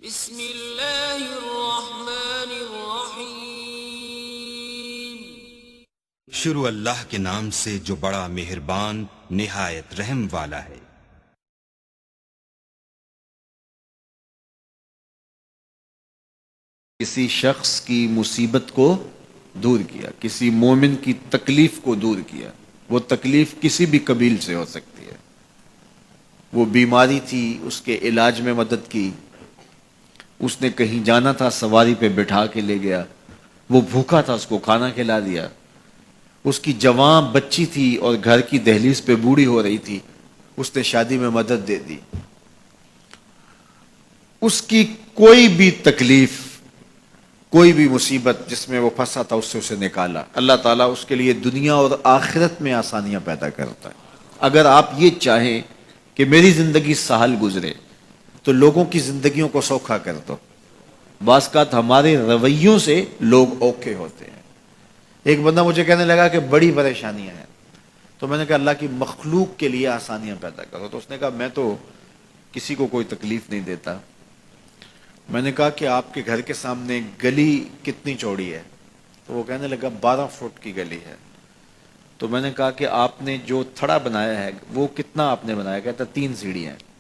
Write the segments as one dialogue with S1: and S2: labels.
S1: بسم اللہ الرحمن الرحیم۔
S2: شروع اللہ کے نام سے جو بڑا مہربان نہایت رحم والا ہے۔
S3: کسی شخص کی مصیبت کو دور کیا، کسی مومن کی تکلیف کو دور کیا۔ وہ تکلیف کسی بھی قبیل سے ہو سکتی ہے۔ وہ بیماری تھی، اس کے علاج میں مدد کی، اس نے کہیں جانا تھا سواری پہ بٹھا کے لے گیا، وہ بھوکا تھا اس کو کھانا کھلا دیا، اس کی جوان بچی تھی اور گھر کی دہلیز پہ بوڑھی ہو رہی تھی، اس نے شادی میں مدد دے دی۔ اس کی کوئی بھی تکلیف، کوئی بھی مصیبت جس میں وہ پھنسا تھا اس سے اسے نکالا۔ اللہ تعالیٰ اس کے لیے دنیا اور آخرت میں آسانیاں پیدا کرتا ہے۔ اگر آپ یہ چاہیں کہ میری زندگی سہل گزرے تو لوگوں کی زندگیوں کو سوکھا کر دو۔ بعض اوقات ہمارے رویوں سے لوگ اوکے ہوتے ہیں۔ ایک بندہ مجھے کہنے لگا کہ بڑی پریشانیاں ہیں، تو میں نے کہا اللہ کی مخلوق کے لیے آسانیاں پیدا کرو۔ تو اس نے کہا میں تو کسی کو کوئی تکلیف نہیں دیتا۔ میں نے کہا کہ آپ کے گھر کے سامنے گلی کتنی چوڑی ہے؟ تو وہ کہنے لگا 12 فٹ کی گلی ہے۔ تو میں نے کہا کہ آپ نے جو تھڑا بنایا ہے وہ کتنا آپ نے بنایا؟ کہتا 3 سیڑھیاں ہیں۔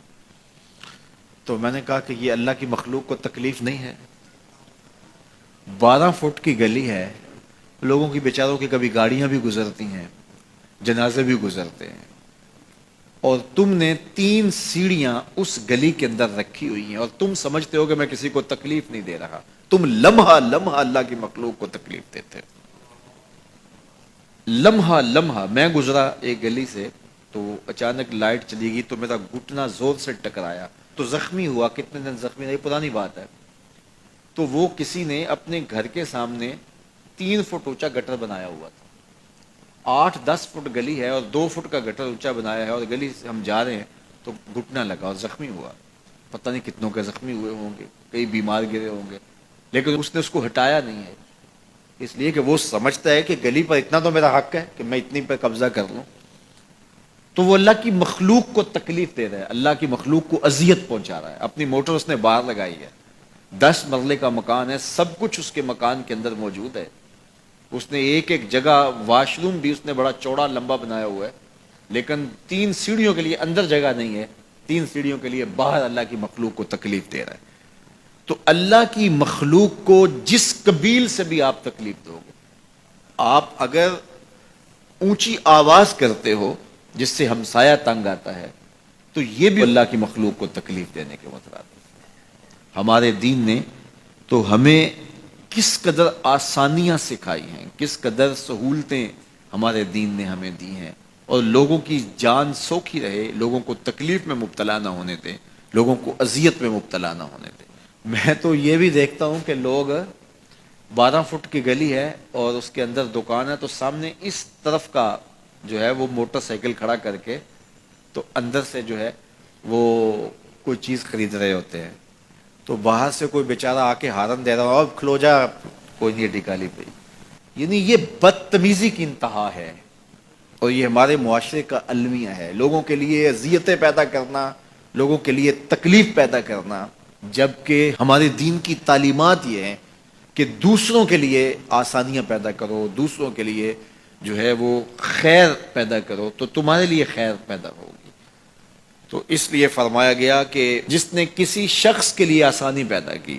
S3: تو میں نے کہا کہ یہ اللہ کی مخلوق کو تکلیف نہیں ہے؟ 12 فٹ کی گلی ہے، لوگوں کی بیچاروں کی کبھی گاڑیاں بھی گزرتی ہیں، جنازے بھی گزرتے ہیں، اور تم نے 3 سیڑھیاں اس گلی کے اندر رکھی ہوئی ہیں اور تم سمجھتے ہو کہ میں کسی کو تکلیف نہیں دے رہا۔ تم لمحہ لمحہ اللہ کی مخلوق کو تکلیف دیتے ہو۔ لمحہ لمحہ میں گزرا ایک گلی سے تو اچانک لائٹ چلی گئی تو میرا گھٹنا زور سے ٹکرایا تو زخمی ہوا۔ کتنے دن زخمی نہیں، پرانی بات ہے۔ تو وہ کسی نے اپنے گھر کے سامنے 3 فٹ اونچا گٹر بنایا ہوا تھا۔ 8-10 فٹ گلی ہے اور 2 فٹ کا گٹر اونچا بنایا ہے، اور گلی سے ہم جا رہے ہیں تو گھٹنا لگا اور زخمی ہوا۔ پتہ نہیں کتنوں کے زخمی ہوئے ہوں گے، کئی بیمار گرے ہوں گے، لیکن اس نے اس کو ہٹایا نہیں ہے، اس لیے کہ وہ سمجھتا ہے کہ گلی پر اتنا تو میرا حق ہے کہ میں اتنی پہ قبضہ کر لوں۔ تو وہ اللہ کی مخلوق کو تکلیف دے رہا ہے، اللہ کی مخلوق کو اذیت پہنچا رہا ہے۔ اپنی موٹر اس نے باہر لگائی ہے، 10 مرلے کا مکان ہے، سب کچھ اس کے مکان کے اندر موجود ہے۔ اس نے ایک ایک جگہ واش روم بھی اس نے بڑا چوڑا لمبا بنایا ہوا ہے، لیکن 3 سیڑھیوں کے لیے اندر جگہ نہیں ہے، 3 سیڑھیوں کے لیے باہر اللہ کی مخلوق کو تکلیف دے رہا ہے۔ تو اللہ کی مخلوق کو جس قبیل سے بھی آپ تکلیف دو گے، آپ اگر اونچی آواز کرتے ہو جس سے ہمسایہ تنگ آتا ہے، تو یہ بھی اللہ کی مخلوق کو تکلیف دینے کے مترادف ہے۔ ہمارے دین نے تو ہمیں کس قدر آسانیاں سکھائی ہیں، کس قدر سہولتیں ہمارے دین نے ہمیں دی ہیں، اور لوگوں کی جان سوکھی رہے، لوگوں کو تکلیف میں مبتلا نہ ہونے دیں، لوگوں کو اذیت میں مبتلا نہ ہونے دیں۔ میں تو یہ بھی دیکھتا ہوں کہ لوگ 12 فٹ کی گلی ہے اور اس کے اندر دکان ہے، تو سامنے اس طرف کا جو ہے وہ موٹر سائیکل کھڑا کر کے تو اندر سے جو ہے وہ کوئی چیز خرید رہے ہوتے ہیں، تو باہر سے کوئی بیچارہ آ کے ہارن دے رہا ہو، اب کھلو جا، کوئی نہیں ٹکالی پہ۔ یعنی یہ بدتمیزی کی انتہا ہے، اور یہ ہمارے معاشرے کا المیہ ہے، لوگوں کے لیے اذیتیں پیدا کرنا، لوگوں کے لیے تکلیف پیدا کرنا، جبکہ ہمارے دین کی تعلیمات یہ ہیں کہ دوسروں کے لیے آسانیاں پیدا کرو، دوسروں کے لیے جو ہے وہ خیر پیدا کرو تو تمہارے لیے خیر پیدا ہوگی۔ تو اس لیے فرمایا گیا کہ جس نے کسی شخص کے لیے آسانی پیدا کی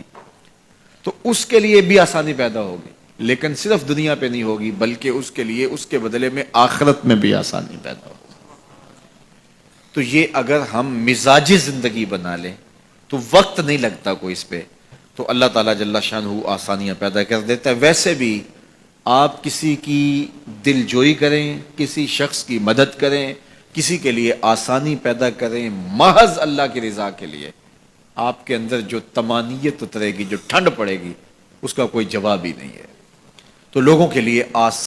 S3: تو اس کے لیے بھی آسانی پیدا ہوگی، لیکن صرف دنیا پہ نہیں ہوگی بلکہ اس کے لیے اس کے بدلے میں آخرت میں بھی آسانی پیدا ہوگی۔ تو یہ اگر ہم مزاجی زندگی بنا لیں تو وقت نہیں لگتا کوئی اس پہ، تو اللہ تعالیٰ جل شانہ آسانیاں پیدا کر دیتا ہے۔ ویسے بھی آپ کسی کی دل جوئی کریں، کسی شخص کی مدد کریں، کسی کے لیے آسانی پیدا کریں محض اللہ کی رضا کے لیے، آپ کے اندر جو طمانینت اترے گی، جو ٹھنڈ پڑے گی، اس کا کوئی جواب ہی نہیں ہے۔ تو لوگوں کے لیے